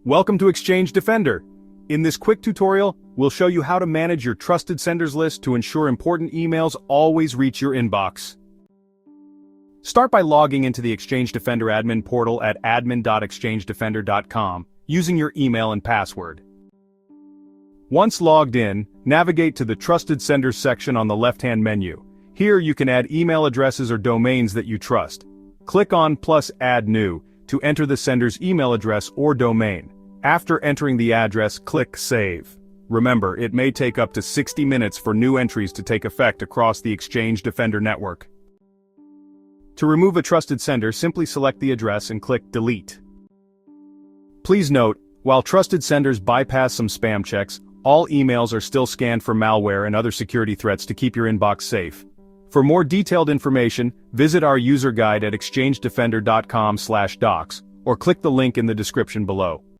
Welcome to ExchangeDefender. In this quick tutorial, we'll show you how to manage your trusted senders list to ensure important emails always reach your inbox. Start by logging into the ExchangeDefender admin portal at admin.exchangedefender.com using your email and password. Once logged in, navigate to the Trusted Senders section on the left-hand menu. Here you can add email addresses or domains that you trust. Click on plus Add New to enter the sender's email address or domain. After entering the address, click Save. Remember, it may take up to 60 minutes for new entries to take effect across the ExchangeDefender network. To remove a trusted sender, simply select the address and click Delete. Please note, while trusted senders bypass some spam checks, all emails are still scanned for malware and other security threats to keep your inbox safe. For more detailed information, visit our user guide at exchangedefender.com/docs or click the link in the description below.